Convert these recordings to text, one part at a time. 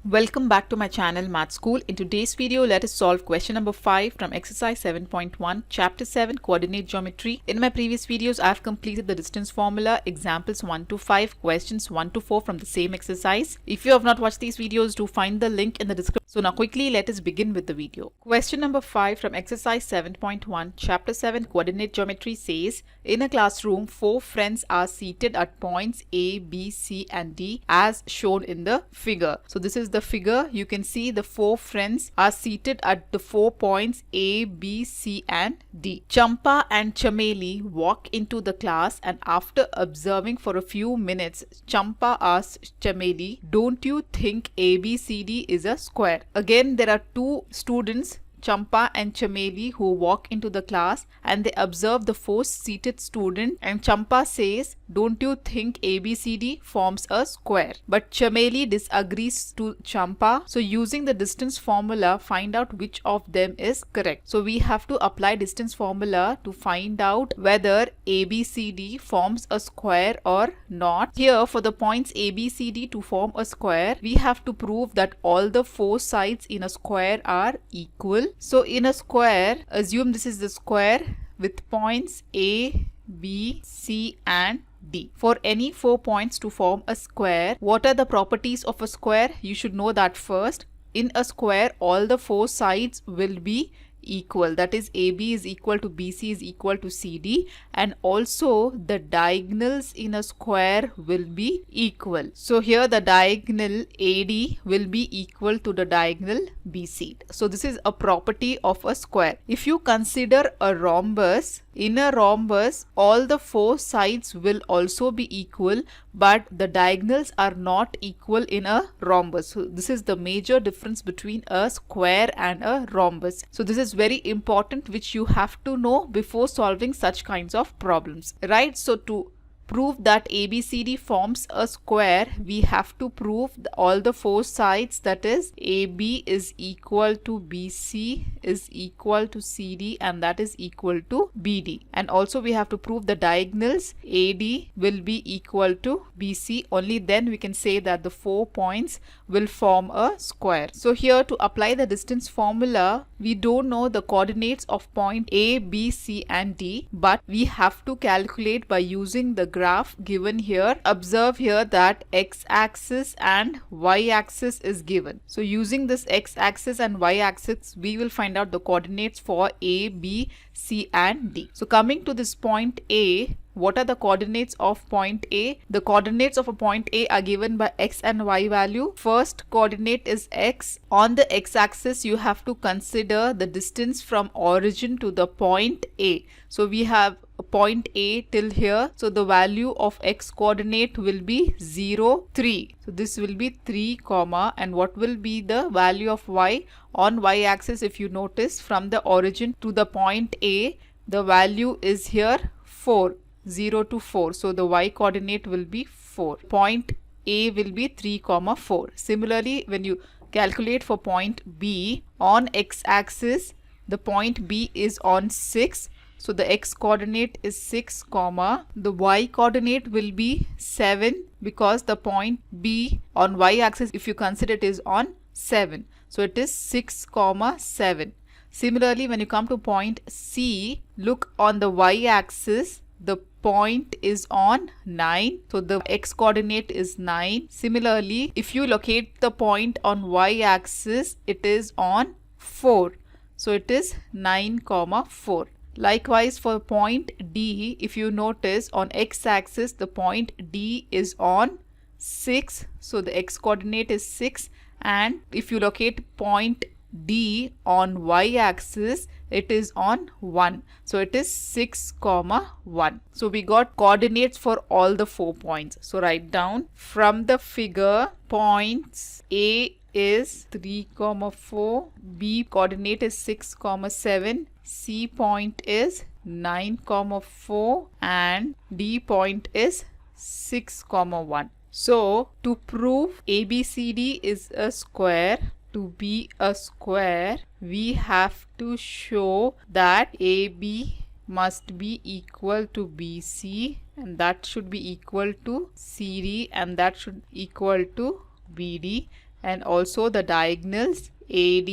Welcome back to my channel Math School. In today's video, let us solve question number 5 from exercise 7.1, chapter 7, coordinate geometry. In my previous videos, I have completed the distance formula, examples 1 to 5, questions 1 to 4 from the same exercise. If you have not watched these videos, do find the link in the description. So now quickly, let us begin with the video. Question number 5 from exercise 7.1, chapter 7, coordinate geometry says, in a classroom, 4 friends are seated at points A, B, C and D as shown in the figure. So this is the figure. You can see the 4 friends are seated at the 4 points A, B, C and D. Champa and Chameli walk into the class, and after observing for a few minutes, Champa asks Chameli, "Don't you think ABCD is a square?" Again, there are 2 students, Champa and Chameli, who walk into the class and they observe the 4 seated student, and Champa says, "Don't you think ABCD forms a square?" But Chameli disagrees to Champa. So using the distance formula, find out which of them is correct. So we have to apply distance formula to find out whether ABCD forms a square or not. Here for the points ABCD to form a square, we have to prove that all the 4 sides in a square are equal. So in a square, assume this is the square with points A, B, C and D. For any 4 points to form a square, what are the properties of a square? You should know that first. In a square, all the 4 sides will be equal, that is AB is equal to BC is equal to CD, and also the diagonals in a square will be equal. So here the diagonal AD will be equal to the diagonal BC. So this is a property of a square. If you consider a rhombus, in a rhombus all the 4 sides will also be equal, but the diagonals are not equal in a rhombus. So this is the major difference between a square and a rhombus. So this is very important, which you have to know before solving such kinds of problems, right? So to prove that ABCD forms a square, we have to prove all the 4 sides, that is AB is equal to BC is equal to CD and that is equal to BD. And also we have to prove the diagonals AD will be equal to BC. Only then we can say that the 4 points will form a square. So here to apply the distance formula, we don't know the coordinates of point A, B, C and D, but we have to calculate by using the graph given here. Observe here that x-axis and y-axis is given. So using this x-axis and y-axis, we will find out the coordinates for A, B, C and D. So coming to this point A, what are the coordinates of point A? The coordinates of a point A are given by x and y value. First coordinate is x. On the x-axis, you have to consider the distance from origin to the point A. So we have point A till here. So the value of x coordinate will be 0, 3. So this will be 3 comma, and what will be the value of y? On y-axis, if you notice, from the origin to the point A, the value is here 4. 0 to 4. So the y coordinate will be 4. Point A will be 3 comma 4. Similarly, when you calculate for point B, on x-axis the point B is on 6. So the x coordinate is 6 comma, the y coordinate will be 7, because the point B on y-axis, if you consider it, is on 7. So it is 6 comma 7. Similarly, when you come to point C, look on the y-axis, the point is on 9. So the x coordinate is 9. Similarly, if you locate the point on y-axis, it is on 4. So it is 9 comma 4. Likewise for point D, if you notice on x-axis, the point D is on 6. So the x coordinate is 6. And if you locate point D on y-axis, it is on 1. So it is 6 comma 1. So we got coordinates for all the 4 points. So write down from the figure, points A is 3 comma 4, B coordinate is 6 comma 7, C point is 9 comma 4 and D point is 6 comma 1. So to prove ABCD is a square, to be a square, we have to show that AB must be equal to BC and that should be equal to CD, and that should equal to BD, and also the diagonals AD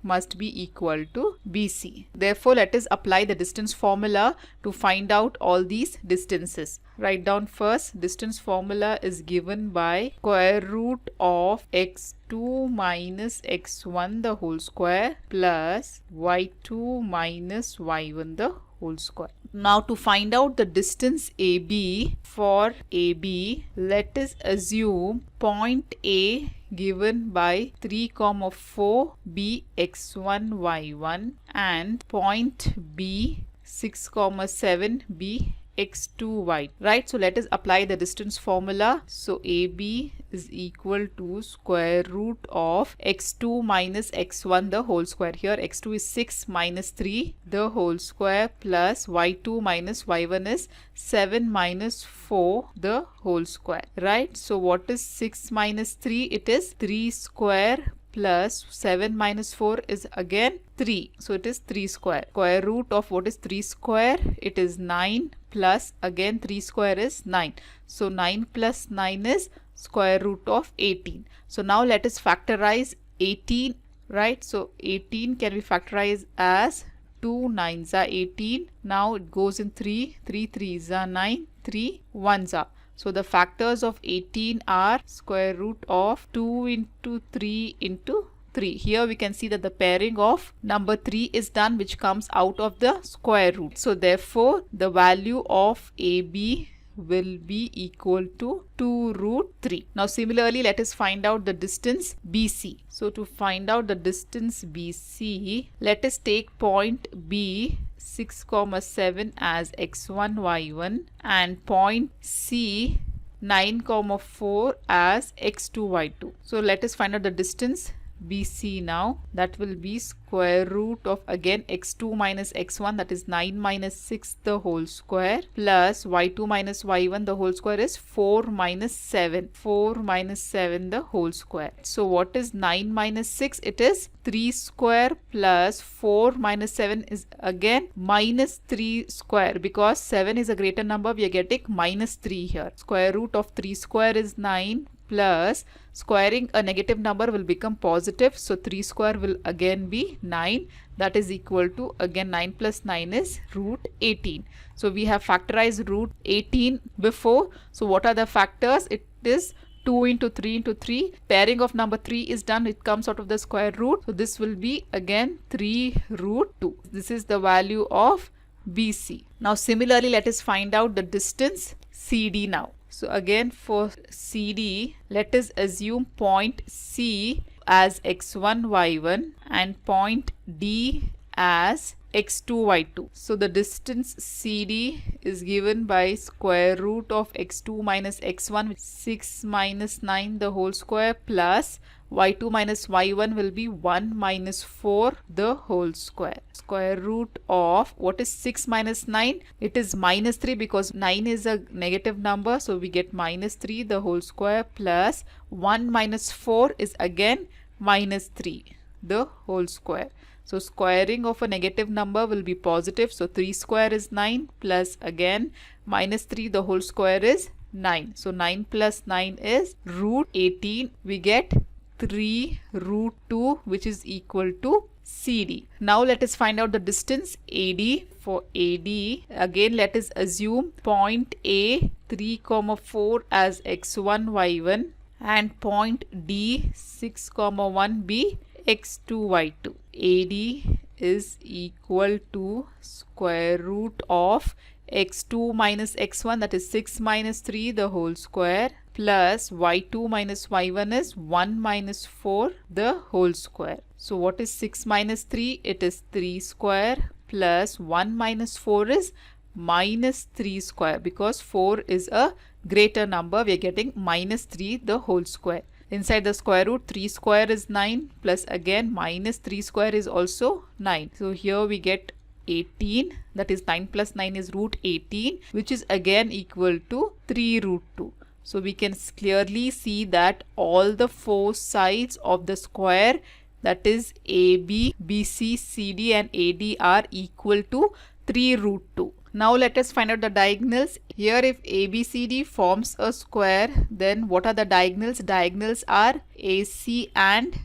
must be equal to BC. Therefore, let us apply the distance formula to find out all these distances. Write down first, distance formula is given by square root of x2 minus x1 the whole square plus y2 minus y1 the whole square. Now to find out the distance AB, for AB, let us assume point A given by 3, 4 B x1 y1 and point B 6, 7 B x2 y. Right, so let us apply the distance formula. So AB is equal to square root of x2 minus x1 the whole square. Here x2 is 6 minus 3 the whole square plus y2 minus y1 is 7 minus 4 the whole square. Right, so what is 6 minus 3? It is 3 square plus 7 minus 4 is again 3. So it is 3 square. Square root of what is 3 square? It is 9 plus again 3 square is 9. So 9 plus 9 is square root of 18. So now let us factorize 18, right? So 18 can be factorized as 2 9s are 18. Now it goes in 3, 3 3s are 9, 3 1s are. So the factors of 18 are square root of 2 into 3 into 3. Here we can see that the pairing of number 3 is done, which comes out of the square root. So therefore the value of AB will be equal to 2 root 3. Now similarly, let us find out the distance BC. So to find out the distance BC, let us take point B 6, 7 as x1 y1 and point C 9, 4 as x2 y2. So let us find out the distance BC now. That will be square root of again x2 minus x1, that is 9 minus 6 the whole square plus y2 minus y1 the whole square is 4 minus 7. 4 minus 7 the whole square. So what is 9 minus 6? It is 3 square plus 4 minus 7 is again minus 3 square. Because 7 is a greater number, we are getting minus 3 here. Square root of 3 square is 9 plus squaring a negative number will become positive. So 3 square will again be 9. That is equal to again 9 plus 9 is root 18. So we have factorized root 18 before. So what are the factors? It is 2 into 3 into 3. Pairing of number 3 is done. It comes out of the square root. So this will be again 3 root 2. This is the value of BC. Now similarly, let us find out the distance CD now. So again for CD, let us assume point C as x1 y1 and point D as x2 y2. So the distance CD is given by square root of x2 minus x1, which is 6 minus 9 the whole square plus y2 minus y1 will be 1 minus 4 the whole square. Square root of what is 6 minus 9? It is minus 3 because 9 is a negative number. So we get minus 3 the whole square plus 1 minus 4 is again minus 3 the whole square. So squaring of a negative number will be positive. So 3 square is 9 plus again minus 3 the whole square is 9. So 9 plus 9 is root 18. We get 3 root 2, which is equal to CD. Now let us find out the distance AD. For AD, again let us assume point A 3, 4 as x1 y1 and point D 6, 1 B x2 y2. AD is equal to square root of x2 minus x1, that is 6 minus 3 the whole square plus y2 minus y1 is 1 minus 4 the whole square. So what is 6 minus 3? It is 3 square plus 1 minus 4 is minus 3 square. Because 4 is a greater number, we are getting minus 3 the whole square. Inside the square root, 3 square is 9 plus again minus 3 square is also 9. So here we get 18, that is 9 plus 9 is root 18, which is again equal to 3 root 2. So we can clearly see that all the four sides of the square, that is AB, BC, CD and AD, are equal to 3 root 2. Now let us find out the diagonals. Here if ABCD forms a square, then what are the diagonals? Diagonals are AC and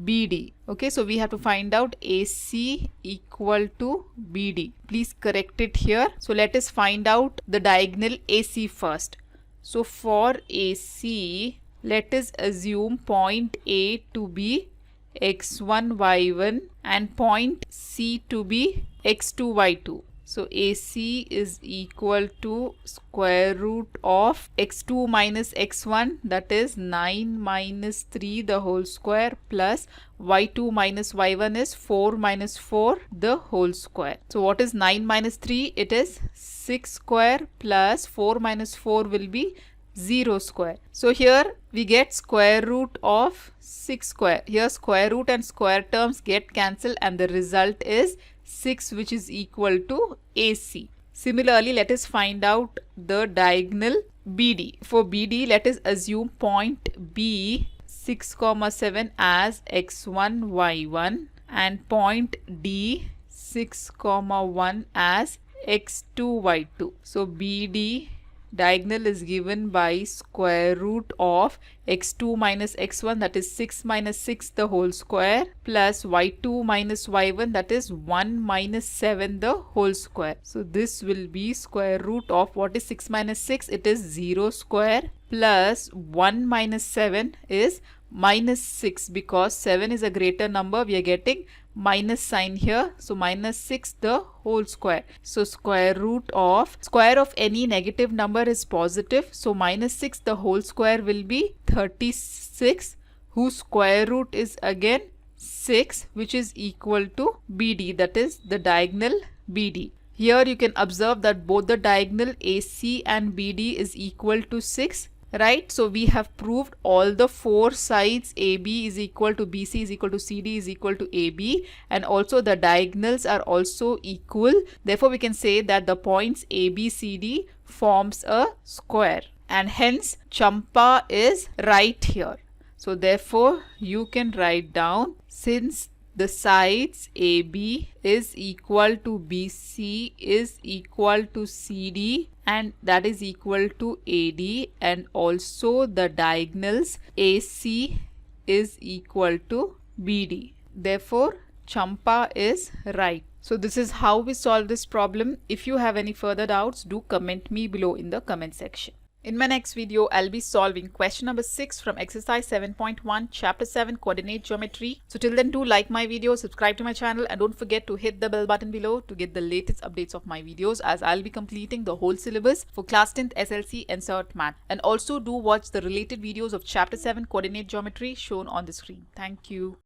BD. Okay, so we have to find out AC equal to BD. Please correct it here. So let us find out the diagonal AC first. So for AC, let us assume point A to be x1, y1 and point C to be x2, y2. So AC is equal to square root of x2 minus x1, that is 9 minus 3 the whole square, plus y2 minus y1 is 4 minus 4 the whole square. So what is 9 minus 3? It is 6 square, plus 4 minus 4 will be 0 square. So here we get square root of 6 square. Here square root and square terms get cancelled and the result is 6, which is equal to AC. Similarly, let us find out the diagonal BD. For BD, let us assume point B 6, 7 as x1, y1 and point D 6, 1 as x2, y2. So BD diagonal is given by square root of x2 minus x1, that is 6 minus 6 the whole square, plus y2 minus y1, that is 1 minus 7 the whole square. So this will be square root of, what is 6 minus 6? It is 0 square, plus 1 minus 7 is minus 6, because 7 is a greater number, we are getting minus sign here. So minus 6 the whole square. So square of any negative number is positive. So minus 6 the whole square will be 36, whose square root is again 6, which is equal to BD, that is the diagonal BD. Here you can observe that both the diagonal AC and BD is equal to 6. Right, so we have proved all the four sides AB is equal to BC is equal to CD is equal to AB, and also the diagonals are also equal. Therefore, we can say that the points ABCD forms a square, and hence Champa is right here. So therefore, you can write down, since the sides AB is equal to BC is equal to CD and that is equal to AD, and also the diagonals AC is equal to BD. Therefore, Champa is right. So this is how we solve this problem. If you have any further doubts, do comment me below in the comment section. In my next video, I'll be solving question number 6 from exercise 7.1, chapter 7, coordinate geometry. So till then, do like my video, subscribe to my channel, and don't forget to hit the bell button below to get the latest updates of my videos, as I'll be completing the whole syllabus for class 10th SLC and Cert Math. And also do watch the related videos of chapter 7, coordinate geometry shown on the screen. Thank you.